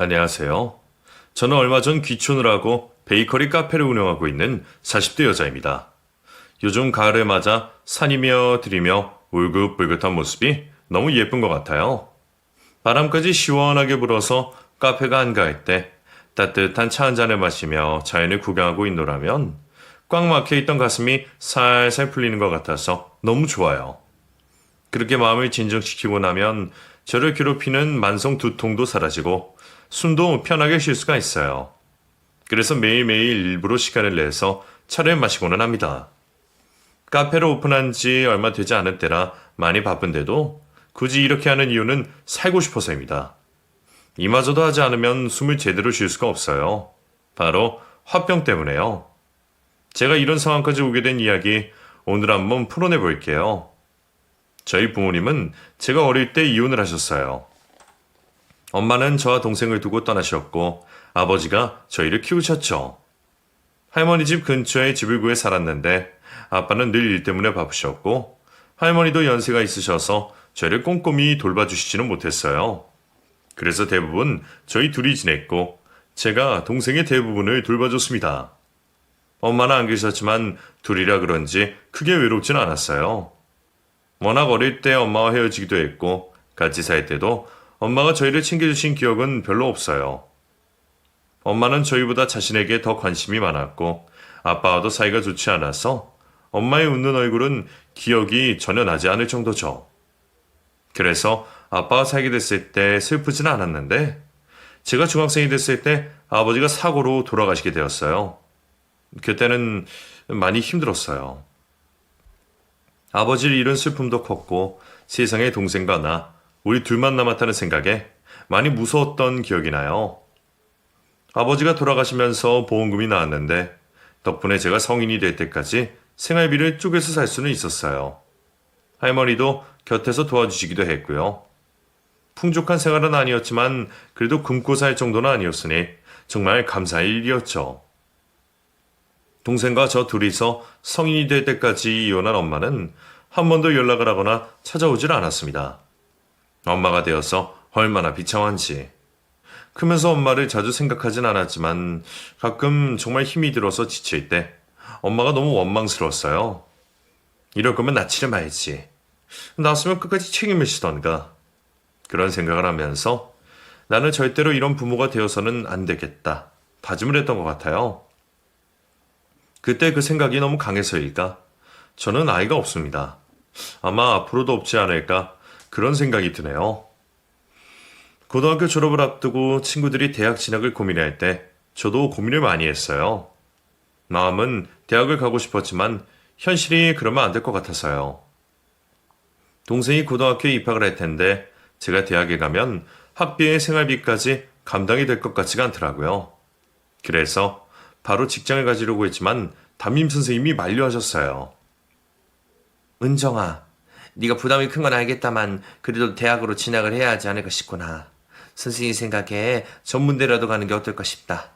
안녕하세요. 저는 얼마 전 귀촌을 하고 베이커리 카페를 운영하고 있는 40대 여자입니다. 요즘 가을을 맞아 산이며 들이며 울긋불긋한 모습이 너무 예쁜 것 같아요. 바람까지 시원하게 불어서 카페가 한가할 때 따뜻한 차 한 잔을 마시며 자연을 구경하고 있노라면 꽉 막혀있던 가슴이 살살 풀리는 것 같아서 너무 좋아요. 그렇게 마음을 진정시키고 나면 저를 괴롭히는 만성 두통도 사라지고 숨도 편하게 쉴 수가 있어요. 그래서 매일매일 일부러 시간을 내서 차를 마시고는 합니다. 카페를 오픈한 지 얼마 되지 않은 때라 많이 바쁜데도 굳이 이렇게 하는 이유는 살고 싶어서입니다. 이마저도 하지 않으면 숨을 제대로 쉴 수가 없어요. 바로 화병 때문에요. 제가 이런 상황까지 오게 된 이야기 오늘 한번 풀어내 볼게요. 저희 부모님은 제가 어릴 때 이혼을 하셨어요. 엄마는 저와 동생을 두고 떠나셨고 아버지가 저희를 키우셨죠. 할머니 집 근처에 집을 구해 살았는데 아빠는 늘 일 때문에 바쁘셨고 할머니도 연세가 있으셔서 저희를 꼼꼼히 돌봐주시지는 못했어요. 그래서 대부분 저희 둘이 지냈고 제가 동생의 대부분을 돌봐줬습니다. 엄마는 안 계셨지만 둘이라 그런지 크게 외롭진 않았어요. 워낙 어릴 때 엄마와 헤어지기도 했고 같이 살 때도 엄마가 저희를 챙겨주신 기억은 별로 없어요. 엄마는 저희보다 자신에게 더 관심이 많았고 아빠와도 사이가 좋지 않아서 엄마의 웃는 얼굴은 기억이 전혀 나지 않을 정도죠. 그래서 아빠와 살게 됐을 때 슬프진 않았는데 제가 중학생이 됐을 때 아버지가 사고로 돌아가시게 되었어요. 그때는 많이 힘들었어요. 아버지를 잃은 슬픔도 컸고 세상에 동생과 나, 우리 둘만 남았다는 생각에 많이 무서웠던 기억이 나요. 아버지가 돌아가시면서 보험금이 나왔는데 덕분에 제가 성인이 될 때까지 생활비를 쪼개서 살 수는 있었어요. 할머니도 곁에서 도와주시기도 했고요. 풍족한 생활은 아니었지만 그래도 굶고 살 정도는 아니었으니 정말 감사할 일이었죠. 동생과 저 둘이서 성인이 될 때까지 이혼한 엄마는 한 번도 연락을 하거나 찾아오질 않았습니다. 엄마가 되어서 얼마나 비참한지. 크면서 엄마를 자주 생각하진 않았지만 가끔 정말 힘이 들어서 지칠 때 엄마가 너무 원망스러웠어요. 이럴 거면 낳지를 말지. 낳았으면 끝까지 책임을 지던가. 그런 생각을 하면서 나는 절대로 이런 부모가 되어서는 안 되겠다. 다짐을 했던 것 같아요. 그때 그 생각이 너무 강해서일까? 저는 아이가 없습니다. 아마 앞으로도 없지 않을까? 그런 생각이 드네요. 고등학교 졸업을 앞두고 친구들이 대학 진학을 고민할 때 저도 고민을 많이 했어요. 마음은 대학을 가고 싶었지만 현실이 그러면 안 될 것 같아서요. 동생이 고등학교에 입학을 할 텐데 제가 대학에 가면 학비에 생활비까지 감당이 될 것 같지가 않더라고요. 그래서 바로 직장을 가지려고 했지만 담임 선생님이 만류하셨어요. 은정아, 네가 부담이 큰 건 알겠다만 그래도 대학으로 진학을 해야 하지 않을까 싶구나. 선생님 생각에 전문대라도 가는 게 어떨까 싶다.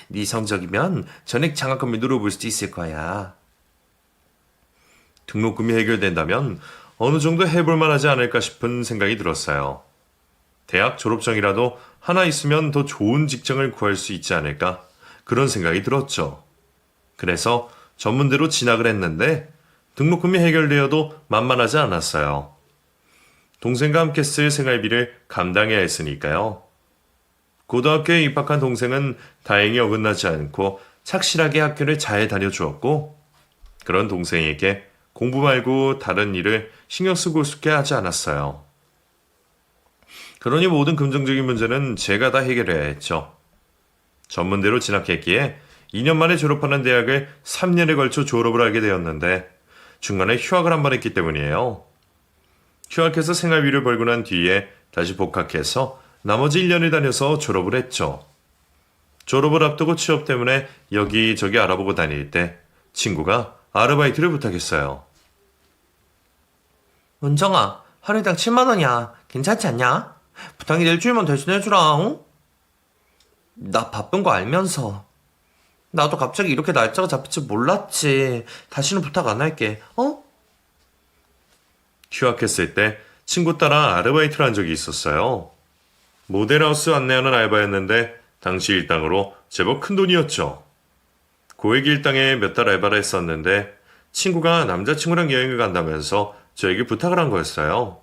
네 성적이면 전액 장학금을 누려볼 수도 있을 거야. 등록금이 해결된다면 어느 정도 해볼 만하지 않을까 싶은 생각이 들었어요. 대학 졸업장이라도 하나 있으면 더 좋은 직장을 구할 수 있지 않을까 그런 생각이 들었죠. 그래서 전문대로 진학을 했는데 등록금이 해결되어도 만만하지 않았어요. 동생과 함께 쓸 생활비를 감당해야 했으니까요. 고등학교에 입학한 동생은 다행히 어긋나지 않고 착실하게 학교를 잘 다녀주었고 그런 동생에게 공부 말고 다른 일을 신경 쓰고 싶게 하지 않았어요. 그러니 모든 금전적인 문제는 제가 다 해결해야 했죠. 전문대로 진학했기에 2년 만에 졸업하는 대학을 3년에 걸쳐 졸업을 하게 되었는데 중간에 휴학을 한 번 했기 때문이에요. 휴학해서 생활비를 벌고 난 뒤에 다시 복학해서 나머지 1년을 다녀서 졸업을 했죠. 졸업을 앞두고 취업 때문에 여기저기 알아보고 다닐 때 친구가 아르바이트를 부탁했어요. 은정아, 하루당 7만 원이야. 괜찮지 않냐? 부탁이 일주일만 대신해주라, 응? 나 바쁜 거 알면서. 나도 갑자기 이렇게 날짜가 잡힐 줄 몰랐지. 다시는 부탁 안 할게, 어? 휴학했을 때 친구 따라 아르바이트를 한 적이 있었어요. 모델하우스 안내하는 알바였는데 당시 일당으로 제법 큰 돈이었죠. 고액 일당에 몇 달 알바를 했었는데 친구가 남자친구랑 여행을 간다면서 저에게 부탁을 한 거였어요.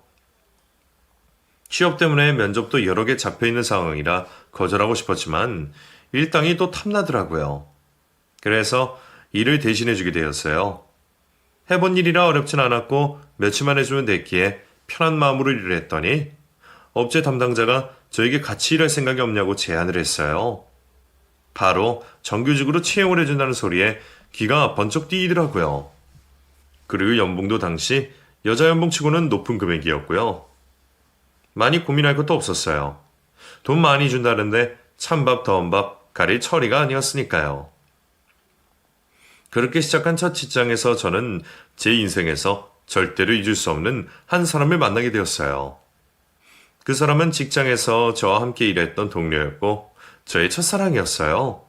취업 때문에 면접도 여러 개 잡혀있는 상황이라 거절하고 싶었지만 일당이 또 탐나더라고요. 그래서 일을 대신해주게 되었어요. 해본 일이라 어렵진 않았고 며칠만 해주면 됐기에 편한 마음으로 일을 했더니 업체 담당자가 저에게 같이 일할 생각이 없냐고 제안을 했어요. 바로 정규직으로 채용을 해준다는 소리에 귀가 번쩍 뛰더라고요. 그리고 연봉도 당시 여자 연봉치고는 높은 금액이었고요. 많이 고민할 것도 없었어요. 돈 많이 준다는데 찬밥 더운 밥 가릴 처리가 아니었으니까요. 그렇게 시작한 첫 직장에서 저는 제 인생에서 절대로 잊을 수 없는 한 사람을 만나게 되었어요. 그 사람은 직장에서 저와 함께 일했던 동료였고 저의 첫사랑이었어요.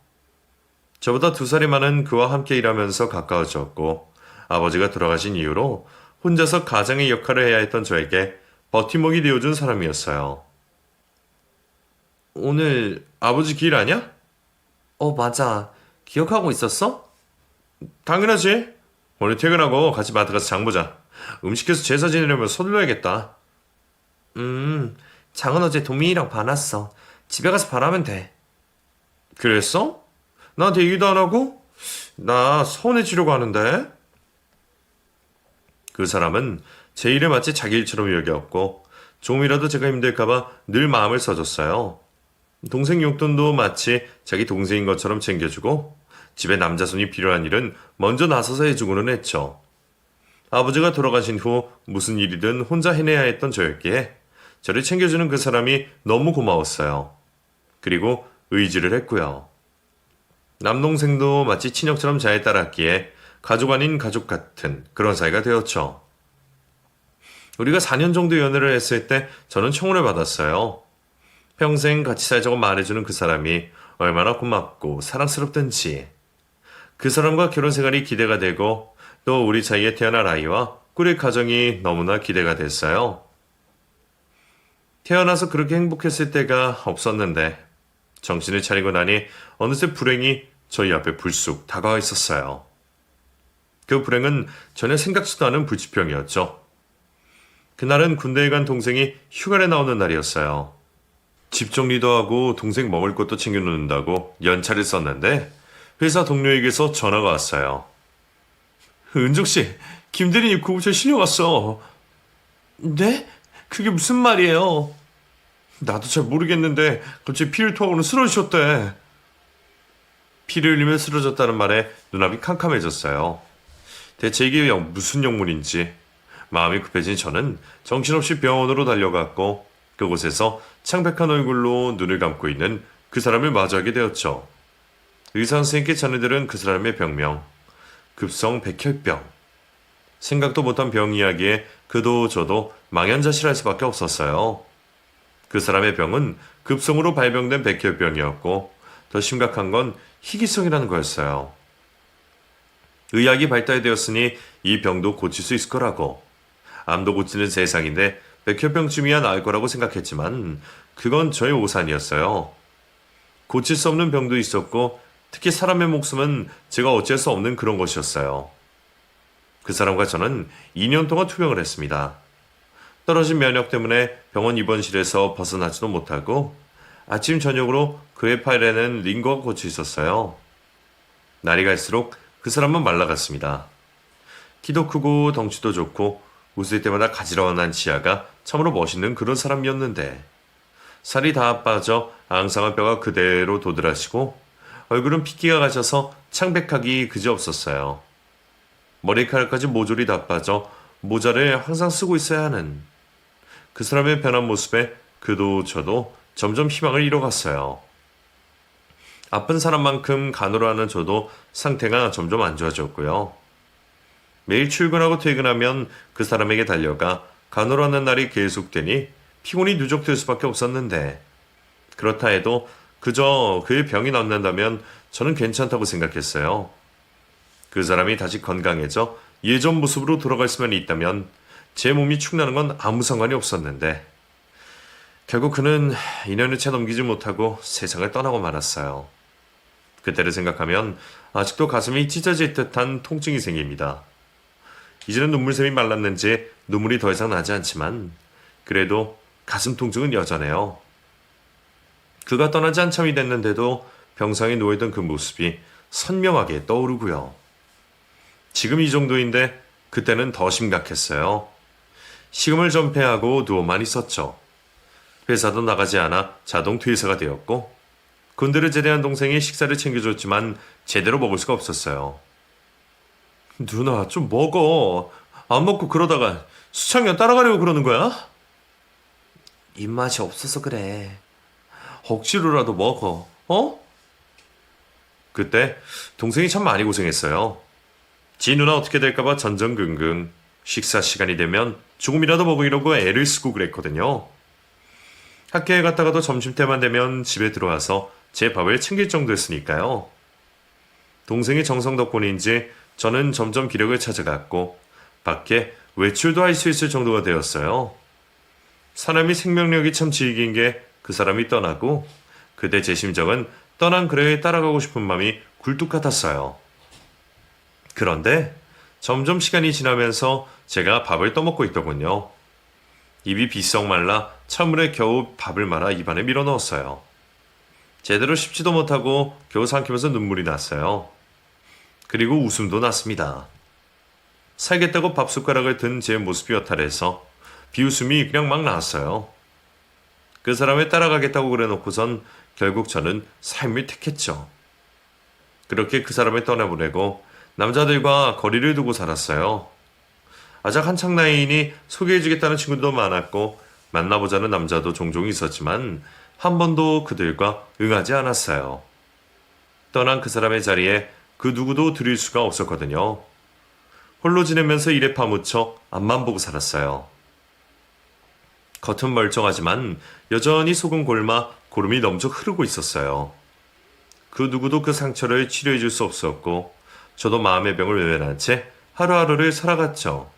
저보다 2살이 많은 그와 함께 일하면서 가까워졌고 아버지가 돌아가신 이후로 혼자서 가장의 역할을 해야 했던 저에게 버팀목이 되어준 사람이었어요. 오늘 아버지 기일 아냐? 맞아. 기억하고 있었어? 당연하지. 오늘 퇴근하고 같이 마트 가서 장 보자. 음식해서 제사 지내려면 서둘러야겠다. 장은 어제 도민이랑 봐놨어. 집에 가서 바라면 돼. 그랬어? 나한테 얘기도 안 하고? 나 서운해지려고 하는데. 그 사람은 제 일을 마치 자기 일처럼 여겼고 조금이라도 제가 힘들까봐 늘 마음을 써줬어요. 동생 용돈도 마치 자기 동생인 것처럼 챙겨주고 집에 남자 손이 필요한 일은 먼저 나서서 해주고는 했죠. 아버지가 돌아가신 후 무슨 일이든 혼자 해내야 했던 저였기에 저를 챙겨주는 그 사람이 너무 고마웠어요. 그리고 의지를 했고요. 남동생도 마치 친형처럼 잘 따랐기에 가족 아닌 가족 같은 그런 사이가 되었죠. 우리가 4년 정도 연애를 했을 때 저는 청혼을 받았어요. 평생 같이 살자고 말해주는 그 사람이 얼마나 고맙고 사랑스럽던지. 그 사람과 결혼 생활이 기대가 되고 또 우리 사이에 태어날 아이와 꾸릴 가정이 너무나 기대가 됐어요. 태어나서 그렇게 행복했을 때가 없었는데 정신을 차리고 나니 어느새 불행이 저희 앞에 불쑥 다가와 있었어요. 그 불행은 전혀 생각지도 않은 불치병이었죠. 그날은 군대에 간 동생이 휴가를 나오는 날이었어요. 집 정리도 하고 동생 먹을 것도 챙겨놓는다고 연차를 썼는데 회사 동료에게서 전화가 왔어요. 은정씨, 김대리님 구급차에 실려갔어. 네? 그게 무슨 말이에요? 나도 잘 모르겠는데 갑자기 피를 토하고는 쓰러지셨대. 피를 흘리며 쓰러졌다는 말에 눈앞이 캄캄해졌어요. 대체 이게 무슨 영문인지 마음이 급해진 저는 정신없이 병원으로 달려갔고 그곳에서 창백한 얼굴로 눈을 감고 있는 그 사람을 마주하게 되었죠. 의사 선생님께 전해들은 그 사람의 병명, 급성 백혈병. 생각도 못한 병 이야기에 그도 저도 망연자실할 수밖에 없었어요. 그 사람의 병은 급성으로 발병된 백혈병이었고 더 심각한 건 희귀성이라는 거였어요. 의학이 발달되었으니 이 병도 고칠 수 있을 거라고. 암도 고치는 세상인데 백혈병쯤이야 나을 거라고 생각했지만 그건 저의 오산이었어요. 고칠 수 없는 병도 있었고 특히 사람의 목숨은 제가 어쩔 수 없는 그런 것이었어요. 그 사람과 저는 2년 동안 투병을 했습니다. 떨어진 면역 때문에 병원 입원실에서 벗어나지도 못하고 아침 저녁으로 그의 팔에는 링거가 꽂혀 있었어요. 날이 갈수록 그 사람은 말라갔습니다. 키도 크고 덩치도 좋고 웃을 때마다 가지런한 치아가 참으로 멋있는 그런 사람이었는데 살이 다 빠져 앙상한 뼈가 그대로 도드라지고 얼굴은 핏기가 가셔서 창백하기 그지없었어요. 머리카락까지 모조리 다 빠져 모자를 항상 쓰고 있어야 하는 그 사람의 변한 모습에 그도 저도 점점 희망을 잃어갔어요. 아픈 사람만큼 간호하는 저도 상태가 점점 안 좋아졌고요. 매일 출근하고 퇴근하면 그 사람에게 달려가 간호를 하는 날이 계속되니 피곤이 누적될 수밖에 없었는데 그렇다 해도 그저 그의 병이 낫는다면 저는 괜찮다고 생각했어요. 그 사람이 다시 건강해져 예전 모습으로 돌아갈 수만 있다면 제 몸이 축나는 건 아무 상관이 없었는데 결국 그는 2년을 채 넘기지 못하고 세상을 떠나고 말았어요. 그때를 생각하면 아직도 가슴이 찢어질 듯한 통증이 생깁니다. 이제는 눈물샘이 말랐는지 눈물이 더 이상 나지 않지만 그래도 가슴 통증은 여전해요. 그가 떠나지 한참이 됐는데도 병상에 누워있던 그 모습이 선명하게 떠오르고요. 지금 이 정도인데 그때는 더 심각했어요. 식음을 전폐하고 누워만 있었죠. 회사도 나가지 않아 자동 퇴사가 되었고 군대를 제대한 동생이 식사를 챙겨줬지만 제대로 먹을 수가 없었어요. 누나 좀 먹어. 안 먹고 그러다가 수창년 따라가려고 그러는 거야? 입맛이 없어서 그래. 억지로라도 먹어. 어? 그때 동생이 참 많이 고생했어요. 지 누나 어떻게 될까봐 전전긍긍. 식사 시간이 되면 조금이라도 먹으려고 애를 쓰고 그랬거든요. 학교에 갔다가도 점심때만 되면 집에 들어와서 제 밥을 챙길 정도였으니까요. 동생의 정성 덕분인지 저는 점점 기력을 찾아갔고 밖에 외출도 할 수 있을 정도가 되었어요. 사람이 생명력이 참 질긴 게 그 사람이 떠나고 그때 제 심정은 떠난 그레에 따라가고 싶은 마음이 굴뚝 같았어요. 그런데 점점 시간이 지나면서 제가 밥을 떠먹고 있더군요. 입이 비썩 말라 찬물에 겨우 밥을 말아 입안에 밀어 넣었어요. 제대로 씹지도 못하고 겨우 삼키면서 눈물이 났어요. 그리고 웃음도 났습니다. 살겠다고 밥숟가락을 든 제 모습이 여탈해서 비웃음이 그냥 막 나왔어요. 그 사람을 따라가겠다고 그래놓고선 결국 저는 삶을 택했죠. 그렇게 그 사람을 떠나보내고 남자들과 거리를 두고 살았어요. 아직 한창 나이이니 소개해주겠다는 친구도 많았고 만나보자는 남자도 종종 있었지만 한 번도 그들과 응하지 않았어요. 떠난 그 사람의 자리에 그 누구도 들일 수가 없었거든요. 홀로 지내면서 일에 파묻혀 앞만 보고 살았어요. 겉은 멀쩡하지만 여전히 속은 골마 고름이 넘쳐 흐르고 있었어요. 그 누구도 그 상처를 치료해 줄 수 없었고 저도 마음의 병을 외면한 채 하루하루를 살아갔죠.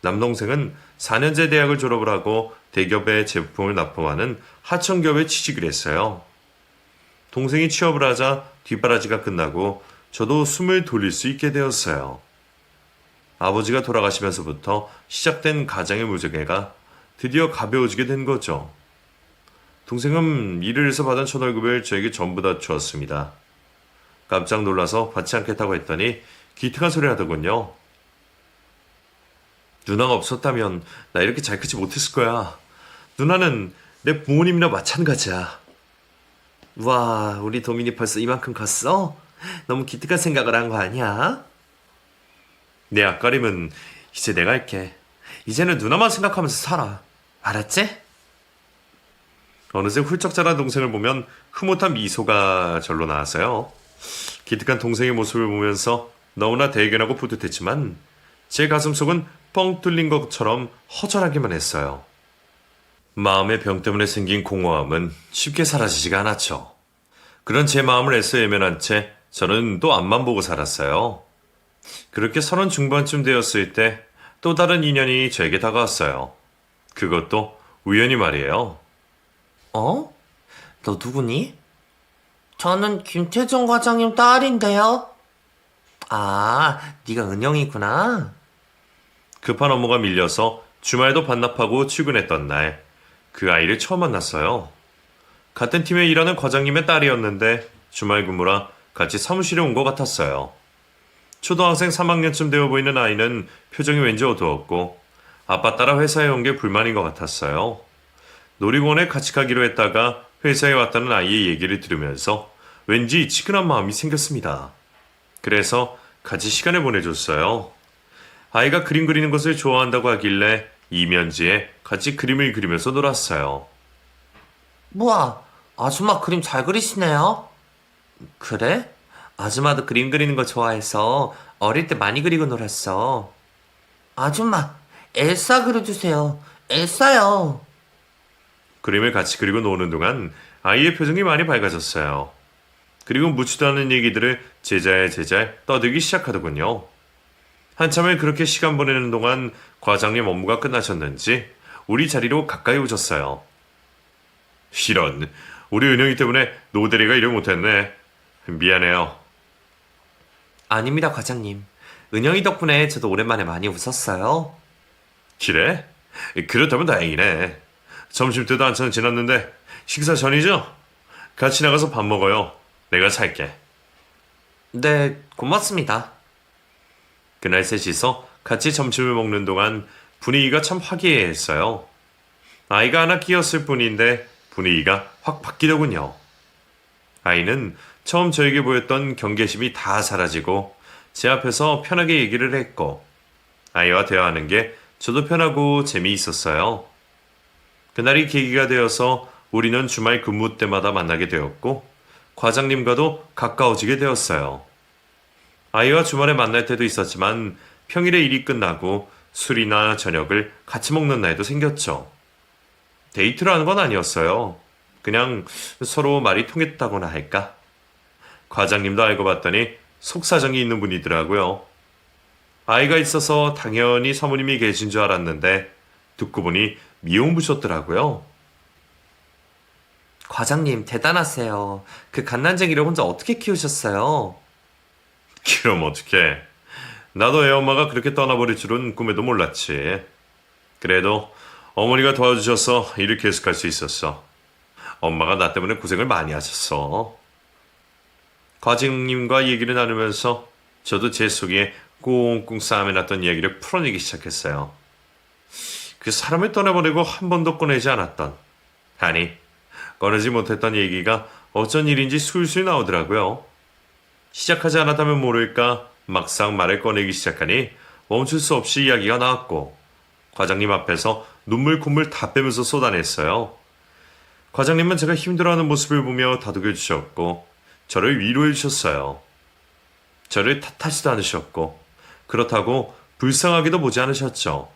남동생은 4년제 대학을 졸업을 하고 대기업에 제품을 납품하는 하청기업에 취직을 했어요. 동생이 취업을 하자 뒷바라지가 끝나고 저도 숨을 돌릴 수 있게 되었어요. 아버지가 돌아가시면서부터 시작된 가장의 무게가 드디어 가벼워지게 된 거죠. 동생은 일을 해서 받은 첫월급을 저에게 전부 다 주었습니다. 깜짝 놀라서 받지 않겠다고 했더니 기특한 소리 하더군요. 누나가 없었다면 나 이렇게 잘 크지 못했을 거야. 누나는 내 부모님이나 마찬가지야. 와, 우리 도민이 벌써 이만큼 컸어? 너무 기특한 생각을 한 거 아니야? 내 앞가림은 이제 내가 할게. 이제는 누나만 생각하면서 살아. 알았지? 어느새 훌쩍 자란 동생을 보면 흐뭇한 미소가 절로 나왔어요. 기특한 동생의 모습을 보면서 너무나 대견하고 뿌듯했지만 제 가슴속은 뻥 뚫린 것처럼 허전하기만 했어요. 마음의 병 때문에 생긴 공허함은 쉽게 사라지지가 않았죠. 그런 제 마음을 애써 외면한 채 저는 또 앞만 보고 살았어요. 그렇게 30 중반쯤 되었을 때 또 다른 인연이 저에게 다가왔어요. 그것도 우연히 말이에요. 어? 너 누구니? 저는 김태종 과장님 딸인데요. 아, 네가 은영이구나. 급한 업무가 밀려서 주말도 반납하고 출근했던 날, 그 아이를 처음 만났어요. 같은 팀에 일하는 과장님의 딸이었는데 주말 근무라 같이 사무실에 온 것 같았어요. 초등학생 3학년쯤 되어 보이는 아이는 표정이 왠지 어두웠고 아빠 따라 회사에 온 게 불만인 것 같았어요. 놀이공원에 같이 가기로 했다가 회사에 왔다는 아이의 얘기를 들으면서 왠지 치근한 마음이 생겼습니다. 그래서 같이 시간을 보내줬어요. 아이가 그림 그리는 것을 좋아한다고 하길래 이면지에 같이 그림을 그리면서 놀았어요. 뭐야, 아줌마 그림 잘 그리시네요. 그래? 아줌마도 그림 그리는 거 좋아해서 어릴 때 많이 그리고 놀았어. 아줌마, 엘사 그려주세요. 엘사요. 그림을 같이 그리고 노는 동안 아이의 표정이 많이 밝아졌어요. 그리고 묻지도 않은 얘기들을 제자에 떠들기 시작하더군요. 한참을 그렇게 시간 보내는 동안 과장님 업무가 끝나셨는지 우리 자리로 가까이 오셨어요. 이런, 우리 은영이 때문에 노대리가 일을 못했네. 미안해요. 아닙니다, 과장님. 은영이 덕분에 저도 오랜만에 많이 웃었어요. 그래? 그렇다면 다행이네. 점심때도 한참 지났는데 식사 전이죠? 같이 나가서 밥 먹어요. 내가 살게. 네, 고맙습니다. 그날 셋이서 같이 점심을 먹는 동안 분위기가 참 화기애애했어요. 아이가 하나 끼었을 뿐인데 분위기가 확 바뀌더군요. 아이는 처음 저에게 보였던 경계심이 다 사라지고 제 앞에서 편하게 얘기를 했고 아이와 대화하는 게 저도 편하고 재미있었어요. 그날이 계기가 되어서 우리는 주말 근무 때마다 만나게 되었고 과장님과도 가까워지게 되었어요. 아이와 주말에 만날 때도 있었지만 평일에 일이 끝나고 술이나 저녁을 같이 먹는 날도 생겼죠. 데이트를 하는 건 아니었어요. 그냥 서로 말이 통했다고나 할까? 과장님도 알고 봤더니 속사정이 있는 분이더라고요. 아이가 있어서 당연히 사모님이 계신 줄 알았는데 듣고 보니 미용부셨더라고요. 과장님, 대단하세요. 그 갓난쟁이를 혼자 어떻게 키우셨어요? 그럼 어떡해. 나도 애 엄마가 그렇게 떠나버릴 줄은 꿈에도 몰랐지. 그래도 어머니가 도와주셔서 일을 계속할 수 있었어. 엄마가 나 때문에 고생을 많이 하셨어. 과장님과 얘기를 나누면서 저도 제 속에 꽁꽁 싸매놨던 이야기를 풀어내기 시작했어요. 그 사람을 떠나보내고 한 번도 꺼내지 않았던, 아니, 꺼내지 못했던 얘기가 어쩐 일인지 술술 나오더라고요. 시작하지 않았다면 모를까 막상 말을 꺼내기 시작하니 멈출 수 없이 이야기가 나왔고 과장님 앞에서 눈물 콧물 다 빼면서 쏟아냈어요. 과장님은 제가 힘들어하는 모습을 보며 다독여 주셨고 저를 위로해 주셨어요. 저를 탓하지도 않으셨고 그렇다고 불쌍하게도 보지 않으셨죠.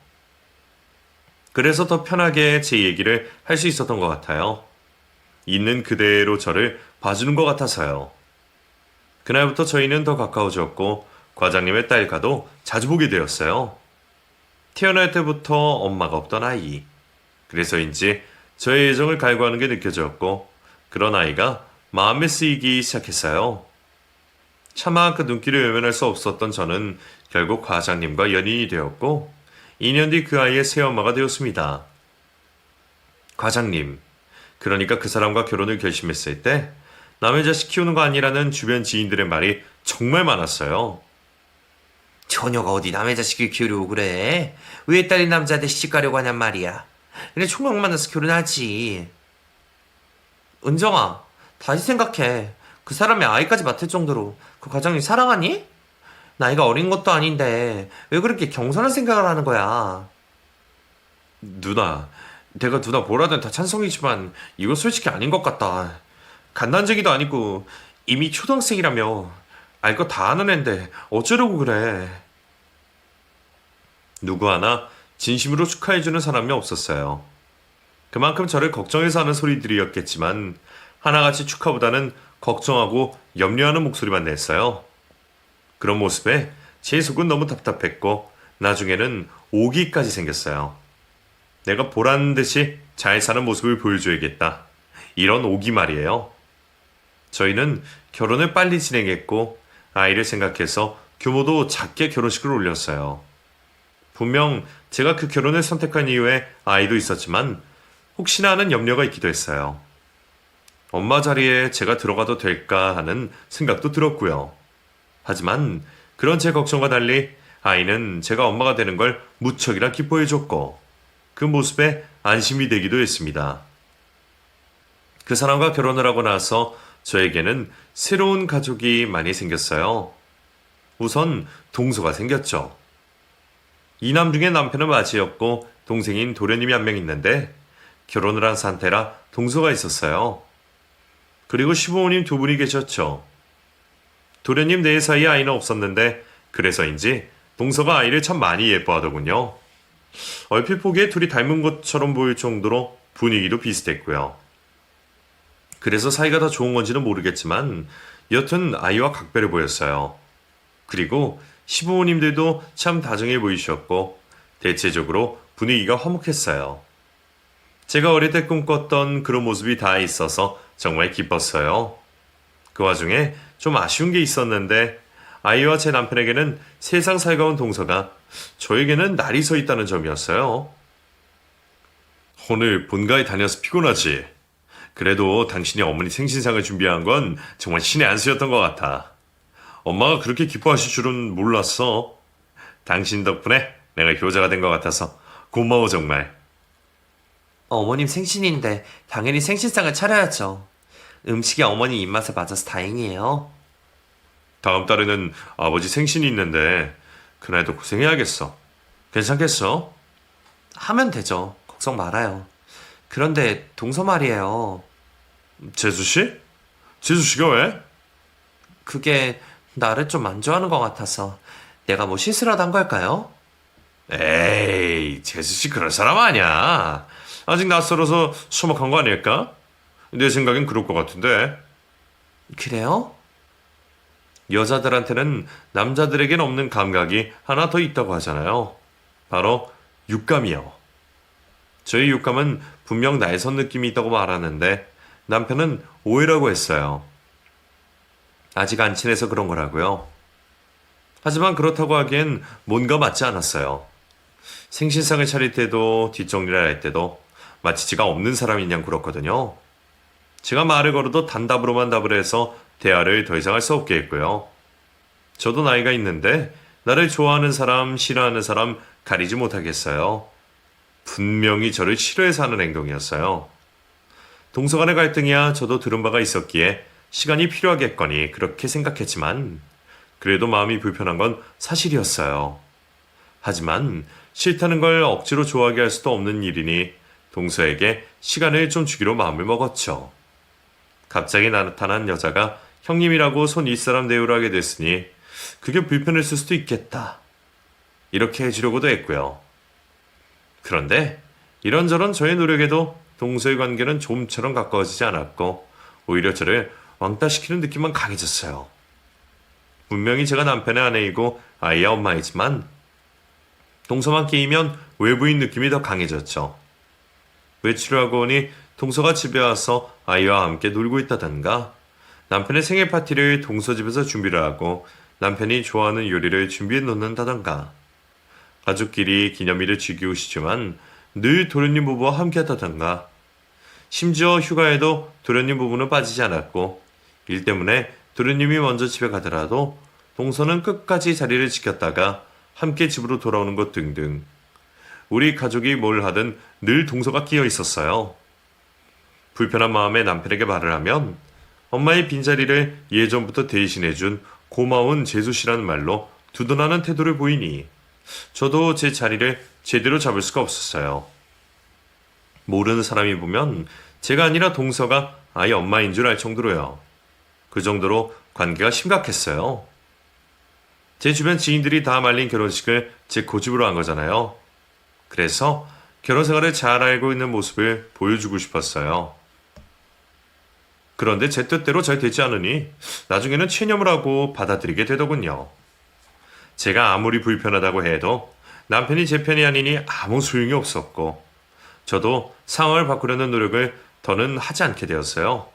그래서 더 편하게 제 얘기를 할 수 있었던 것 같아요. 있는 그대로 저를 봐주는 것 같아서요. 그날부터 저희는 더 가까워졌고 과장님의 딸과도 자주 보게 되었어요. 태어날 때부터 엄마가 없던 아이. 그래서인지 저의 애정을 갈구하는 게 느껴졌고 그런 아이가 마음에 쓰이기 시작했어요. 차마 그 눈길을 외면할 수 없었던 저는 결국 과장님과 연인이 되었고 2년 뒤 그 아이의 새엄마가 되었습니다. 과장님, 그러니까 그 사람과 결혼을 결심했을 때 남의 자식 키우는 거 아니라는 주변 지인들의 말이 정말 많았어요. 처녀가 어디 남의 자식을 키우려고 그래? 왜 딸린 남자한테 시집가려고 하냔 말이야. 그냥 총각 만나서 결혼하지. 은정아, 다시 생각해. 그 사람이 아이까지 맡을 정도로 그 과장님 사랑하니? 나이가 어린 것도 아닌데 왜 그렇게 경솔한 생각을 하는 거야? 누나, 내가 누나 뭐라든 다 찬성이지만 이거 솔직히 아닌 것 같다. 갓난쟁이도 아니고 이미 초등학생이라며 알 거 다 아는 앤데 어쩌려고 그래. 누구 하나 진심으로 축하해주는 사람이 없었어요. 그만큼 저를 걱정해서 하는 소리들이었겠지만 하나같이 축하보다는 걱정하고 염려하는 목소리만 냈어요. 그런 모습에 제 속은 너무 답답했고 나중에는 오기까지 생겼어요. 내가 보란 듯이 잘 사는 모습을 보여줘야겠다. 이런 오기 말이에요. 저희는 결혼을 빨리 진행했고 아이를 생각해서 규모도 작게 결혼식을 올렸어요. 분명 제가 그 결혼을 선택한 이유에 아이도 있었지만 혹시나 하는 염려가 있기도 했어요. 엄마 자리에 제가 들어가도 될까 하는 생각도 들었고요. 하지만 그런 제 걱정과 달리 아이는 제가 엄마가 되는 걸 무척이나 기뻐해줬고 그 모습에 안심이 되기도 했습니다. 그 사람과 결혼을 하고 나서 저에게는 새로운 가족이 많이 생겼어요. 우선 동서가 생겼죠. 이남 중에 남편은 맞이였고 동생인 도련님이 한 명 있는데 결혼을 한 상태라 동서가 있었어요. 그리고 시부모님 두 분이 계셨죠. 도련님 네 사이에 아이는 없었는데 그래서인지 동서가 아이를 참 많이 예뻐하더군요. 얼핏 보기에 둘이 닮은 것처럼 보일 정도로 분위기도 비슷했고요. 그래서 사이가 더 좋은 건지는 모르겠지만 여튼 아이와 각별해 보였어요. 그리고 시부모님들도 참 다정해 보이셨고 대체적으로 분위기가 화목했어요. 제가 어릴 때 꿈꿨던 그런 모습이 다 있어서 정말 기뻤어요. 그 와중에 좀 아쉬운 게 있었는데 아이와 제 남편에게는 세상 살가운 동서가 저에게는 날이 서 있다는 점이었어요. 오늘 본가에 다녀서 피곤하지? 그래도 당신이 어머니 생신상을 준비한 건 정말 신의 한 수였던 것 같아. 엄마가 그렇게 기뻐하실 줄은 몰랐어. 당신 덕분에 내가 효자가 된 것 같아서 고마워 정말. 어머님 생신인데 당연히 생신상을 차려야죠. 음식이 어머니 입맛에 맞아서 다행이에요. 다음 달에는 아버지 생신이 있는데 그날도 고생해야겠어. 괜찮겠어? 하면 되죠. 걱정 말아요. 그런데 동서 말이에요. 재수씨? 재수씨가 왜? 그게 나를 좀 안 좋아하는 것 같아서 내가 뭐 실수라도 한 걸까요? 에이, 재수씨 그럴 사람 아니야. 아직 낯설어서 서먹한 거 아닐까? 내 생각엔 그럴 것 같은데. 그래요? 여자들한테는 남자들에겐 없는 감각이 하나 더 있다고 하잖아요. 바로 육감이요. 저희 육감은 분명 날선 느낌이 있다고 말하는데 남편은 오해라고 했어요. 아직 안 친해서 그런 거라고요. 하지만 그렇다고 하기엔 뭔가 맞지 않았어요. 생신상을 차릴 때도 뒷정리를 할 때도 마치 제가 없는 사람인 양 굴었거든요. 제가 말을 걸어도 단답으로만 답을 해서 대화를 더 이상 할 수 없게 했고요. 저도 나이가 있는데 나를 좋아하는 사람, 싫어하는 사람 가리지 못하겠어요. 분명히 저를 싫어해서 하는 행동이었어요. 동서 간의 갈등이야 저도 들은 바가 있었기에 시간이 필요하겠거니 그렇게 생각했지만 그래도 마음이 불편한 건 사실이었어요. 하지만 싫다는 걸 억지로 좋아하게 할 수도 없는 일이니 동서에게 시간을 좀 주기로 마음을 먹었죠. 갑자기 나타난 여자가 형님이라고 손 윗사람 대우를 하게 됐으니 그게 불편했을 수도 있겠다. 이렇게 해주려고도 했고요. 그런데 이런저런 저의 노력에도 동서의 관계는 좀처럼 가까워지지 않았고 오히려 저를 왕따시키는 느낌만 강해졌어요. 분명히 제가 남편의 아내이고 아이의 엄마이지만 동서만 끼이면 외부인 느낌이 더 강해졌죠. 외출을 하고 오니 동서가 집에 와서 아이와 함께 놀고 있다던가 남편의 생일 파티를 동서 집에서 준비를 하고 남편이 좋아하는 요리를 준비해 놓는다던가 가족끼리 기념일을 즐기고 싶지만 늘 도련님 부부와 함께 하다던가 심지어 휴가에도 도련님 부부는 빠지지 않았고 일 때문에 도련님이 먼저 집에 가더라도 동서는 끝까지 자리를 지켰다가 함께 집으로 돌아오는 것 등등 우리 가족이 뭘 하든 늘 동서가 끼어 있었어요. 불편한 마음에 남편에게 말을 하면 엄마의 빈자리를 예전부터 대신해준 고마운 재수씨라는 말로 두둔하는 태도를 보이니 저도 제 자리를 제대로 잡을 수가 없었어요. 모르는 사람이 보면 제가 아니라 동서가 아이 엄마인 줄 알 정도로요. 그 정도로 관계가 심각했어요. 제 주변 지인들이 다 말린 결혼식을 제 고집으로 한 거잖아요. 그래서 결혼 생활을 잘 알고 있는 모습을 보여주고 싶었어요. 그런데 제 뜻대로 잘 되지 않으니 나중에는 체념을 하고 받아들이게 되더군요. 제가 아무리 불편하다고 해도 남편이 제 편이 아니니 아무 소용이 없었고 저도 상황을 바꾸려는 노력을 더는 하지 않게 되었어요.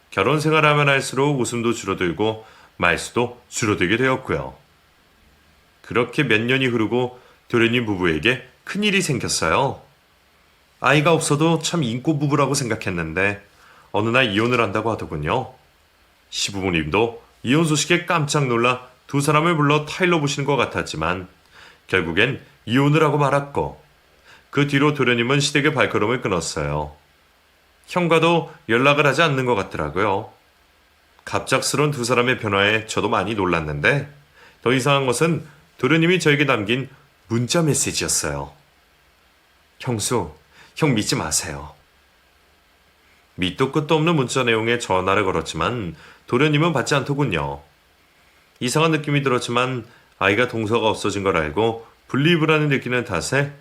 결혼 생활을 하면 할수록 웃음도 줄어들고 말수도 줄어들게 되었고요. 그렇게 몇 년이 흐르고 도련님 부부에게 큰일이 생겼어요. 아이가 없어도 참 인고 부부라고 생각했는데 어느 날 이혼을 한다고 하더군요. 시부모님도 이혼 소식에 깜짝 놀라 두 사람을 불러 타일러 보시는 것 같았지만 결국엔 이혼을 하고 말았고 그 뒤로 도련님은 시댁의 발걸음을 끊었어요. 형과도 연락을 하지 않는 것 같더라고요. 갑작스런 두 사람의 변화에 저도 많이 놀랐는데 더 이상한 것은 도련님이 저에게 남긴 문자 메시지였어요. 형수, 형 믿지 마세요. 밑도 끝도 없는 문자 내용에 전화를 걸었지만 도련님은 받지 않더군요. 이상한 느낌이 들었지만 아이가 동서가 없어진 걸 알고 분리불안을 느끼는 탓에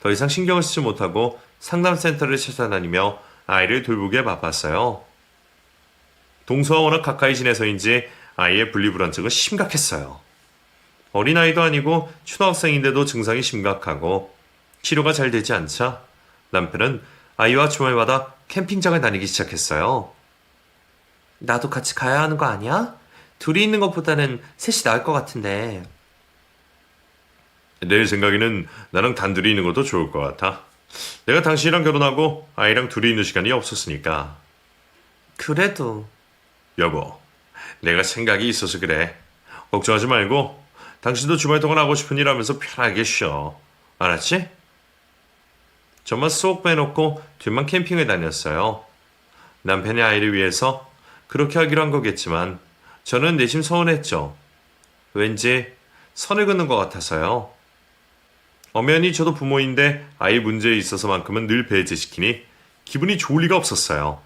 더 이상 신경을 쓰지 못하고 상담센터를 찾아다니며 아이를 돌보기에 바빴어요. 동서와 워낙 가까이 지내서인지 아이의 분리불안증은 심각했어요. 어린아이도 아니고 초등학생인데도 증상이 심각하고 치료가 잘 되지 않자 남편은 아이와 주말마다 캠핑장을 다니기 시작했어요. 나도 같이 가야 하는 거 아니야? 둘이 있는 것보다는 셋이 나을 것 같은데. 내 생각에는 나랑 단둘이 있는 것도 좋을 것 같아. 내가 당신이랑 결혼하고 아이랑 둘이 있는 시간이 없었으니까. 그래도 여보, 내가 생각이 있어서 그래. 걱정하지 말고 당신도 주말 동안 하고 싶은 일 하면서 편하게 쉬어. 알았지? 저만 쏙 빼놓고 둘만 캠핑을 다녔어요. 남편이 아이를 위해서 그렇게 하기로 한 거겠지만 저는 내심 서운했죠. 왠지 선을 긋는 것 같아서요. 엄연히 저도 부모인데 아이 문제에 있어서만큼은 늘 배제시키니 기분이 좋을 리가 없었어요.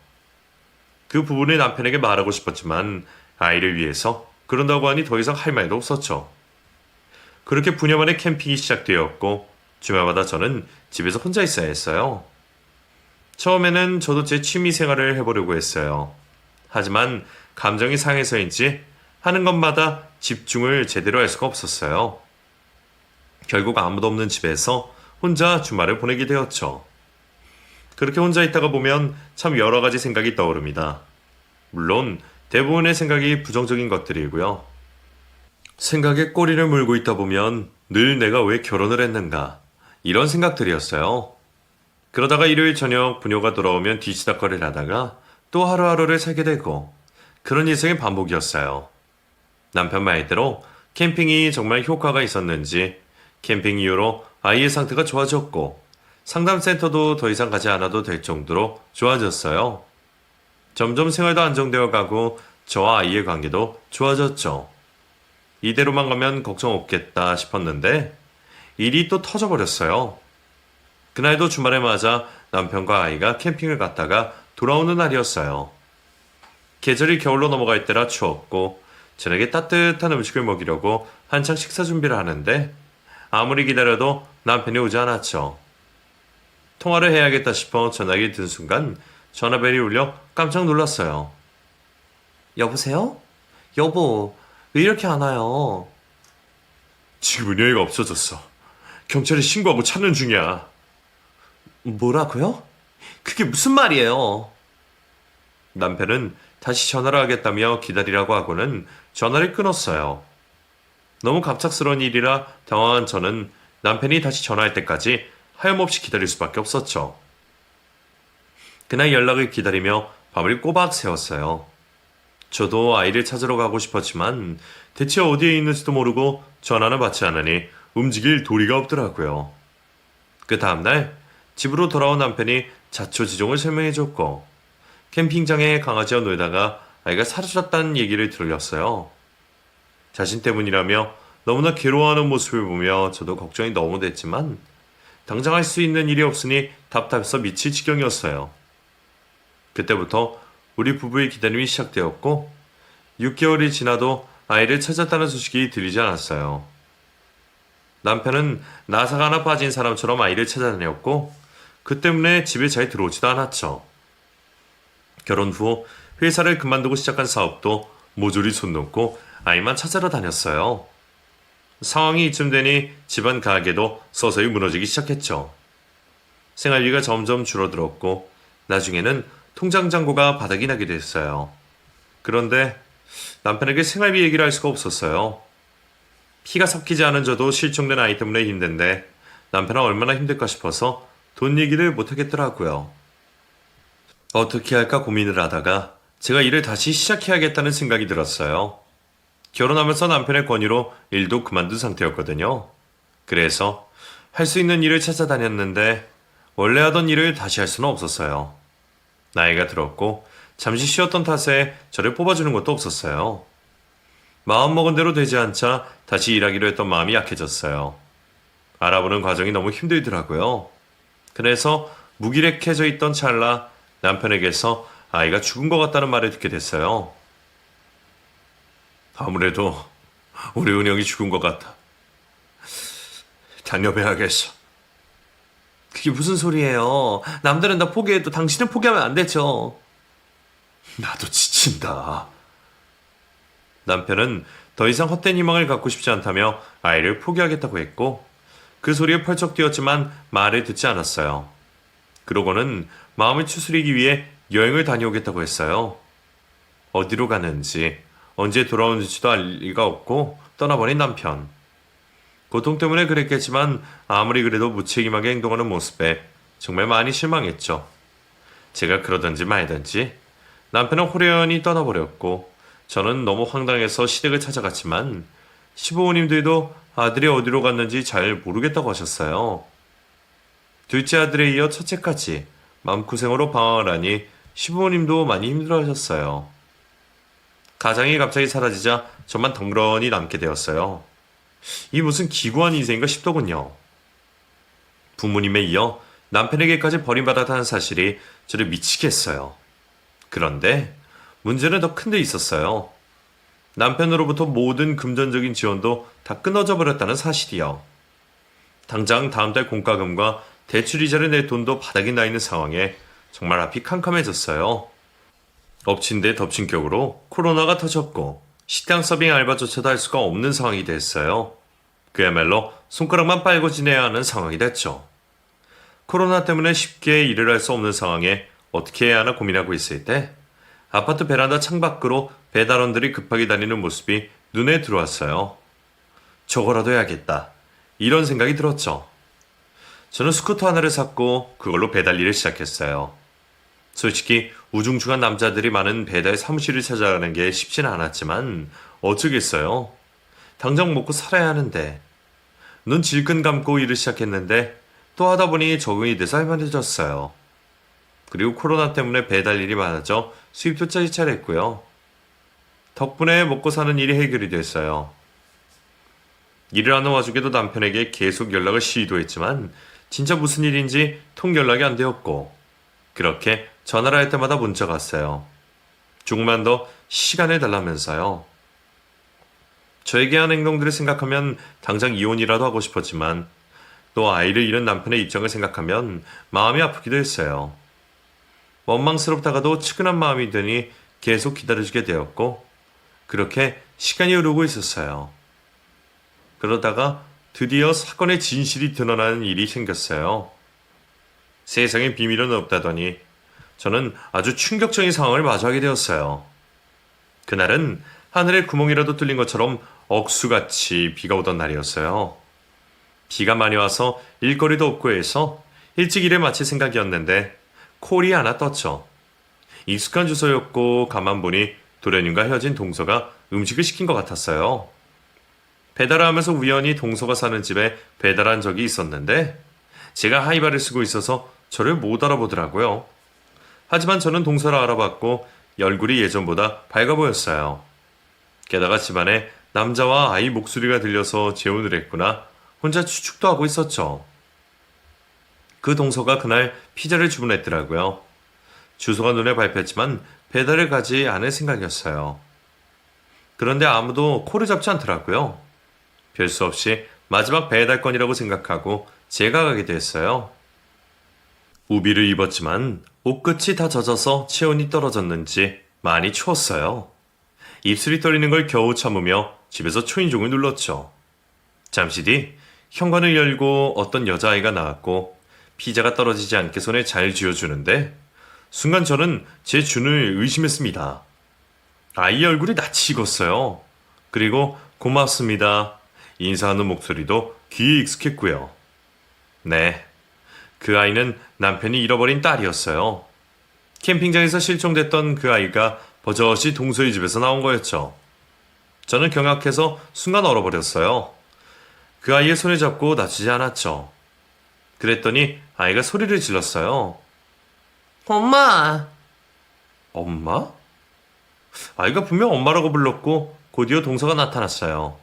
그 부분을 남편에게 말하고 싶었지만 아이를 위해서 그런다고 하니 더 이상 할 말도 없었죠. 그렇게 부녀 만에 캠핑이 시작되었고 주말마다 저는 집에서 혼자 있어야 했어요. 처음에는 저도 제 취미 생활을 해보려고 했어요. 하지만 감정이 상해서인지 하는 것마다 집중을 제대로 할 수가 없었어요. 결국 아무도 없는 집에서 혼자 주말을 보내게 되었죠. 그렇게 혼자 있다가 보면 참 여러 가지 생각이 떠오릅니다. 물론 대부분의 생각이 부정적인 것들이고요. 생각에 꼬리를 물고 있다 보면 늘 내가 왜 결혼을 했는가 이런 생각들이었어요. 그러다가 일요일 저녁 부녀가 돌아오면 뒤치다꺼리를 하다가 또 하루하루를 살게 되고 그런 일상의 반복이었어요. 남편 말대로 캠핑이 정말 효과가 있었는지 캠핑 이후로 아이의 상태가 좋아졌고 상담센터도 더 이상 가지 않아도 될 정도로 좋아졌어요. 점점 생활도 안정되어 가고 저와 아이의 관계도 좋아졌죠. 이대로만 가면 걱정 없겠다 싶었는데 일이 또 터져버렸어요. 그날도 주말에 맞아 남편과 아이가 캠핑을 갔다가 돌아오는 날이었어요. 계절이 겨울로 넘어갈 때라 추웠고 저녁에 따뜻한 음식을 먹이려고 한창 식사 준비를 하는데 아무리 기다려도 남편이 오지 않았죠. 통화를 해야겠다 싶어 전화기 든 순간 전화벨이 울려 깜짝 놀랐어요. 여보세요? 여보, 왜 이렇게 안 와요? 지금 은혜가 없어졌어. 경찰에 신고하고 찾는 중이야. 뭐라고요? 그게 무슨 말이에요? 남편은 다시 전화를 하겠다며 기다리라고 하고는 전화를 끊었어요. 너무 갑작스러운 일이라 당황한 저는 남편이 다시 전화할 때까지 하염없이 기다릴 수밖에 없었죠. 그날 연락을 기다리며 밤을 꼬박 새웠어요. 저도 아이를 찾으러 가고 싶었지만 대체 어디에 있는지도 모르고 전화는 받지 않으니 움직일 도리가 없더라고요. 그 다음날 집으로 돌아온 남편이 자초지종을 설명해줬고 캠핑장에 강아지와 놀다가 아이가 사라졌다는 얘기를 들렸어요. 자신 때문이라며 너무나 괴로워하는 모습을 보며 저도 걱정이 너무 됐지만 당장 할 수 있는 일이 없으니 답답해서 미칠 지경이었어요. 그때부터 우리 부부의 기다림이 시작되었고 6개월이 지나도 아이를 찾았다는 소식이 들리지 않았어요. 남편은 나사가 하나 빠진 사람처럼 아이를 찾아다녔고 그 때문에 집에 잘 들어오지도 않았죠. 결혼 후 회사를 그만두고 시작한 사업도 모조리 손 놓고 아이만 찾으러 다녔어요. 상황이 이쯤 되니 집안 가게도 서서히 무너지기 시작했죠. 생활비가 점점 줄어들었고 나중에는 통장 잔고가 바닥이 나게 됐어요. 그런데 남편에게 생활비 얘기를 할 수가 없었어요. 피가 섞이지 않은 저도 실종된 아이 때문에 힘든데 남편은 얼마나 힘들까 싶어서 돈 얘기를 못하겠더라고요. 어떻게 할까 고민을 하다가 제가 일을 다시 시작해야겠다는 생각이 들었어요. 결혼하면서 남편의 권유로 일도 그만둔 상태였거든요. 그래서 할 수 있는 일을 찾아다녔는데 원래 하던 일을 다시 할 수는 없었어요. 나이가 들었고 잠시 쉬었던 탓에 저를 뽑아주는 것도 없었어요. 마음먹은 대로 되지 않자 다시 일하기로 했던 마음이 약해졌어요. 알아보는 과정이 너무 힘들더라고요. 그래서 무기력해져 있던 찰나 남편에게서 아이가 죽은 것 같다는 말을 듣게 됐어요. 아무래도 우리 은영이 죽은 것 같아. 다녀봐야겠어. 그게 무슨 소리예요? 남들은 다 포기해도 당신은 포기하면 안 되죠. 나도 지친다. 남편은 더 이상 헛된 희망을 갖고 싶지 않다며 아이를 포기하겠다고 했고 그 소리에 펄쩍 뛰었지만 말을 듣지 않았어요. 그러고는 마음을 추스리기 위해 여행을 다녀오겠다고 했어요. 어디로 가는지, 언제 돌아오는지도 알 리가 없고 떠나버린 남편. 고통 때문에 그랬겠지만 아무리 그래도 무책임하게 행동하는 모습에 정말 많이 실망했죠. 제가 그러든지 말든지 남편은 호련히 떠나버렸고 저는 너무 황당해서 시댁을 찾아갔지만 시부모님들도 아들이 어디로 갔는지 잘 모르겠다고 하셨어요. 둘째 아들에 이어 첫째까지 마음고생으로 방황을 하니 시부모님도 많이 힘들어하셨어요. 가장이 갑자기 사라지자 저만 덩그러니 남게 되었어요. 이 무슨 기구한 인생인가 싶더군요. 부모님에 이어 남편에게까지 버림받았다는 사실이 저를 미치게 했어요. 그런데 문제는 더 큰 데 있었어요. 남편으로부터 모든 금전적인 지원도 다 끊어져 버렸다는 사실이요. 당장 다음 달 공과금과 대출이자를 낼 돈도 바닥이 나 있는 상황에 정말 앞이 캄캄해졌어요. 엎친 데 덮친 격으로 코로나가 터졌고 식당 서빙 알바조차도 할 수가 없는 상황이 됐어요. 그야말로 손가락만 빨고 지내야 하는 상황이 됐죠. 코로나 때문에 쉽게 일을 할 수 없는 상황에 어떻게 해야 하나 고민하고 있을 때 아파트 베란다 창밖으로 배달원들이 급하게 다니는 모습이 눈에 들어왔어요. 저거라도 해야겠다. 이런 생각이 들었죠. 저는 스쿠터 하나를 샀고 그걸로 배달 일을 시작했어요. 솔직히 우중충한 남자들이 많은 배달 사무실을 찾아가는 게 쉽지는 않았지만 어쩌겠어요. 당장 먹고 살아야 하는데. 눈 질끈 감고 일을 시작했는데 또 하다 보니 적응이 돼서 할만해졌어요. 그리고 코로나 때문에 배달 일이 많아져 수입도 짜릿짜릿했고요. 덕분에 먹고 사는 일이 해결이 됐어요. 일을 하는 와중에도 남편에게 계속 연락을 시도했지만 진짜 무슨 일인지 통 연락이 안 되었고 그렇게 전화를 할 때마다 문자가 왔어요. 조금만 더 시간을 달라면서요. 저에게 한 행동들을 생각하면 당장 이혼이라도 하고 싶었지만 또 아이를 잃은 남편의 입장을 생각하면 마음이 아프기도 했어요. 원망스럽다가도 측은한 마음이 드니 계속 기다려주게 되었고 그렇게 시간이 흐르고 있었어요. 그러다가 드디어 사건의 진실이 드러나는 일이 생겼어요. 세상에 비밀은 없다더니 저는 아주 충격적인 상황을 마주하게 되었어요. 그날은 하늘에 구멍이라도 뚫린 것처럼 억수같이 비가 오던 날이었어요. 비가 많이 와서 일거리도 없고 해서 일찍 일을 마칠 생각이었는데 콜이 하나 떴죠. 익숙한 주소였고 가만 보니 도련님과 헤어진 동서가 음식을 시킨 것 같았어요. 배달을 하면서 우연히 동서가 사는 집에 배달한 적이 있었는데 제가 하이바를 쓰고 있어서 저를 못 알아보더라고요. 하지만 저는 동서를 알아봤고 얼굴이 예전보다 밝아 보였어요. 게다가 집안에 남자와 아이 목소리가 들려서 재혼을 했구나 혼자 추측도 하고 있었죠. 그 동서가 그날 피자를 주문했더라고요. 주소가 눈에 밟혔지만 배달을 가지 않을 생각이었어요. 그런데 아무도 코를 잡지 않더라고요. 별 수 없이 마지막 배달건이라고 생각하고 제가 가게 됐어요. 우비를 입었지만 옷끝이 다 젖어서 체온이 떨어졌는지 많이 추웠어요. 입술이 떨리는 걸 겨우 참으며 집에서 초인종을 눌렀죠. 잠시 뒤 현관을 열고 어떤 여자아이가 나왔고 피자가 떨어지지 않게 손에 잘 쥐어주는데 순간 저는 제 준을 의심했습니다. 아이의 얼굴이 낯이 익었어요. 그리고 고맙습니다. 인사하는 목소리도 귀에 익숙했고요. 네, 그 아이는 남편이 잃어버린 딸이었어요. 캠핑장에서 실종됐던 그 아이가 버젓이 동서의 집에서 나온 거였죠. 저는 경악해서 순간 얼어버렸어요. 그 아이의 손을 잡고 놔주지 않았죠. 그랬더니 아이가 소리를 질렀어요. 엄마! 엄마? 아이가 분명 엄마라고 불렀고 곧이어 동서가 나타났어요.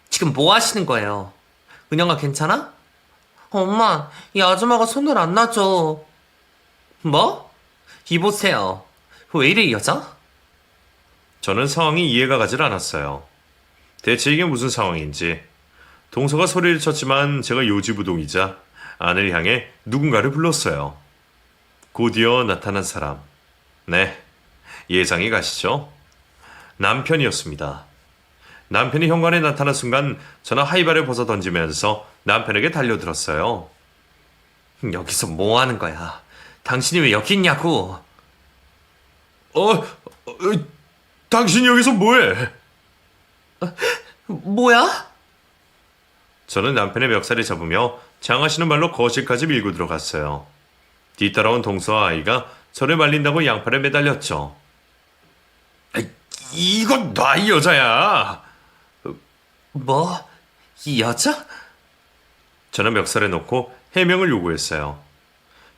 지금 뭐 하시는 거예요? 은영아 괜찮아? 엄마, 이 아줌마가 손을 안 놔줘. 뭐? 이보세요. 왜 이래 이 여자? 저는 상황이 이해가 가질 않았어요. 대체 이게 무슨 상황인지. 동서가 소리를 쳤지만 제가 요지부동이자 안을 향해 누군가를 불렀어요. 곧이어 나타난 사람. 네, 예상이 가시죠? 남편이었습니다. 남편이 현관에 나타난 순간 저는 하이바를 벗어 던지면서 남편에게 달려들었어요. 여기서 뭐 하는 거야? 당신이 왜 여기 있냐고? 당신이 여기서 뭐해? 뭐야? 저는 남편의 멱살을 잡으며 장하시는 말로 거실까지 밀고 들어갔어요. 뒤따라온 동서와 아이가 저를 말린다고 양팔에 매달렸죠. 이건 놔, 이 여자야! 뭐? 이 여자? 저는 멱살에 놓고 해명을 요구했어요.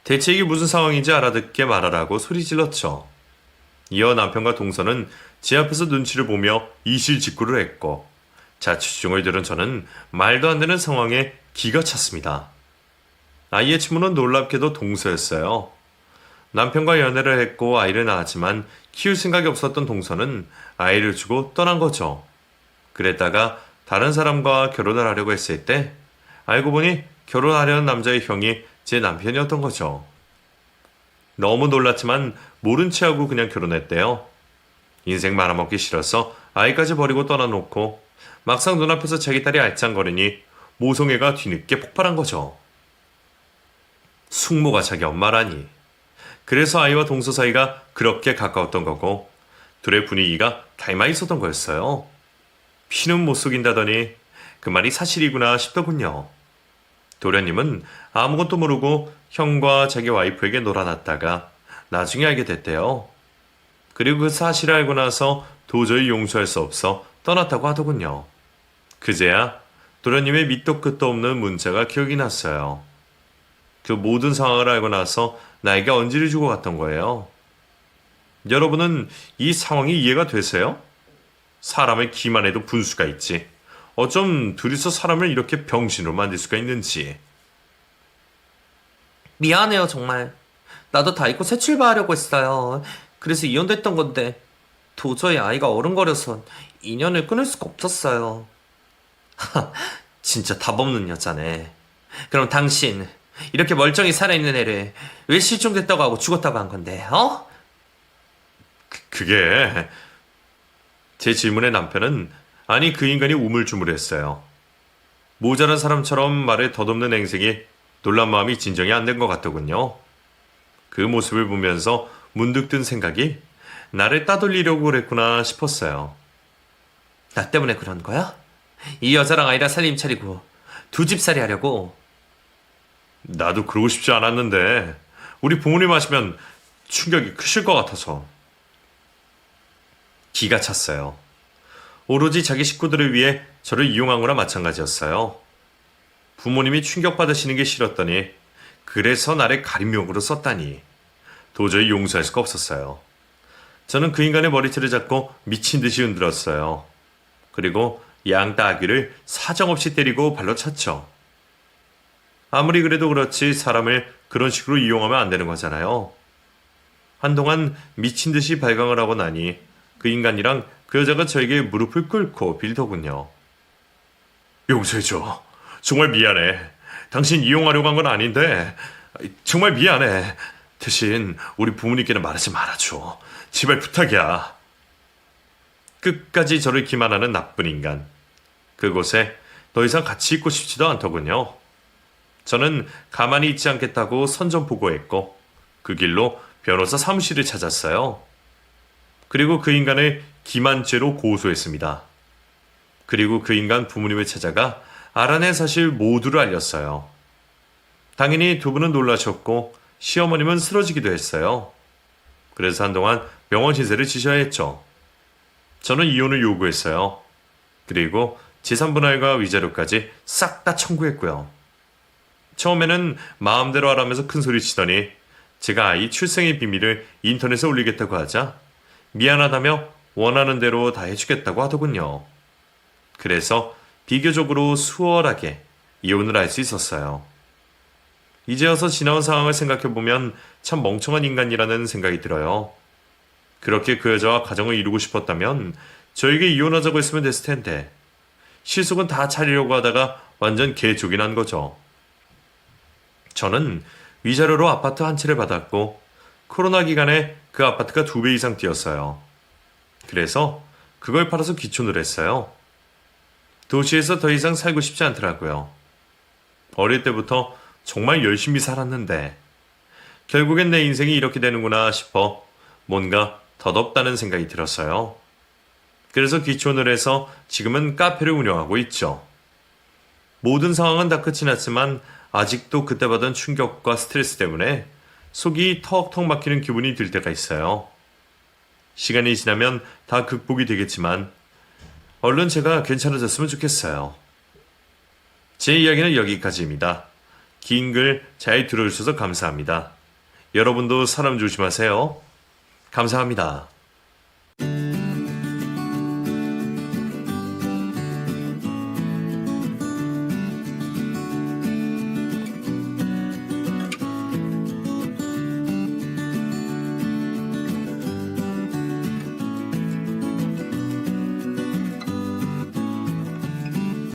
대체 이게 무슨 상황인지 알아듣게 말하라고 소리 질렀죠. 이어 남편과 동서는 제 앞에서 눈치를 보며 이실직고를 했고 자취중을 들은 저는 말도 안 되는 상황에 기가 찼습니다. 아이의 친구는 놀랍게도 동서였어요. 남편과 연애를 했고 아이를 낳았지만 키울 생각이 없었던 동서는 아이를 주고 떠난 거죠. 그랬다가 다른 사람과 결혼을 하려고 했을 때 알고 보니 결혼하려는 남자의 형이 제 남편이었던 거죠. 너무 놀랐지만 모른 체하고 그냥 결혼했대요. 인생 말아먹기 싫어서 아이까지 버리고 떠나놓고 막상 눈앞에서 자기 딸이 알짱거리니 모성애가 뒤늦게 폭발한 거죠. 숙모가 자기 엄마라니. 그래서 아이와 동서 사이가 그렇게 가까웠던 거고 둘의 분위기가 닮아 있었던 거였어요. 피는 못 속인다더니 그 말이 사실이구나 싶더군요. 도련님은 아무것도 모르고 형과 자기 와이프에게 놀아놨다가 나중에 알게 됐대요. 그리고 그 사실을 알고 나서 도저히 용서할 수 없어 떠났다고 하더군요. 그제야 도련님의 밑도 끝도 없는 문자가 기억이 났어요. 그 모든 상황을 알고 나서 나에게 언지를 주고 갔던 거예요. 여러분은 이 상황이 이해가 되세요? 사람의 기만 해도 분수가 있지. 어쩜 둘이서 사람을 이렇게 병신으로 만들 수가 있는지. 미안해요, 정말. 나도 다 잊고 새 출발하려고 했어요. 그래서 이혼됐던 건데 도저히 아이가 어른거려서 인연을 끊을 수가 없었어요. 진짜 답 없는 여자네. 그럼 당신 이렇게 멀쩡히 살아있는 애를 왜 실종됐다고 하고 죽었다고 한 건데, 어? 그게 제 질문에 남편은 아니 그 인간이 우물쭈물했어요. 모자란 사람처럼 말을 덧없는 행색이 놀란 마음이 진정이 안 된 것 같더군요. 그 모습을 보면서 문득 든 생각이 나를 따돌리려고 그랬구나 싶었어요. 나 때문에 그런 거야? 이 여자랑 아이랑 살림 차리고 두 집살이 하려고? 나도 그러고 싶지 않았는데 우리 부모님 하시면 충격이 크실 것 같아서. 기가 찼어요. 오로지 자기 식구들을 위해 저를 이용한 거나 마찬가지였어요. 부모님이 충격받으시는 게 싫었더니 그래서 나를 가림용으로 썼다니 도저히 용서할 수가 없었어요. 저는 그 인간의 머리채를 잡고 미친 듯이 흔들었어요. 그리고 양따귀를 사정없이 때리고 발로 찼죠. 아무리 그래도 그렇지 사람을 그런 식으로 이용하면 안 되는 거잖아요. 한동안 미친 듯이 발광을 하고 나니 그 인간이랑 그 여자가 저에게 무릎을 꿇고 빌더군요. 용서해줘. 정말 미안해. 당신 이용하려고 한 건 아닌데 정말 미안해. 대신 우리 부모님께는 말하지 말아줘. 제발 부탁이야. 끝까지 저를 기만하는 나쁜 인간. 그곳에 더 이상 같이 있고 싶지도 않더군요. 저는 가만히 있지 않겠다고 선전포고했고 그 길로 변호사 사무실을 찾았어요. 그리고 그 인간을 기만죄로 고소했습니다. 그리고 그 인간 부모님을 찾아가 알아낸 사실 모두를 알렸어요. 당연히 두 분은 놀라셨고 시어머님은 쓰러지기도 했어요. 그래서 한동안 병원 신세를 지셔야 했죠. 저는 이혼을 요구했어요. 그리고 재산분할과 위자료까지 싹 다 청구했고요. 처음에는 마음대로 하라면서 큰소리 치더니 제가 아이 출생의 비밀을 인터넷에 올리겠다고 하자 미안하다며 원하는 대로 다 해주겠다고 하더군요. 그래서 비교적으로 수월하게 이혼을 할 수 있었어요. 이제 와서 지나온 상황을 생각해보면 참 멍청한 인간이라는 생각이 들어요. 그렇게 그 여자와 가정을 이루고 싶었다면 저에게 이혼하자고 했으면 됐을 텐데 실속은 다 차리려고 하다가 완전 개족이 난 거죠. 저는 위자료로 아파트 한 채를 받았고 코로나 기간에 그 아파트가 2배 이상 뛰었어요. 그래서 그걸 팔아서 귀촌을 했어요. 도시에서 더 이상 살고 싶지 않더라고요. 어릴 때부터 정말 열심히 살았는데 결국엔 내 인생이 이렇게 되는구나 싶어 뭔가 덧없다는 생각이 들었어요. 그래서 귀촌을 해서 지금은 카페를 운영하고 있죠. 모든 상황은 다 끝이 났지만 아직도 그때 받은 충격과 스트레스 때문에 속이 턱턱 막히는 기분이 들 때가 있어요. 시간이 지나면 다 극복이 되겠지만 얼른 제가 괜찮아졌으면 좋겠어요. 제 이야기는 여기까지입니다. 긴 글 잘 들어주셔서 감사합니다. 여러분도 사람 조심하세요. 감사합니다.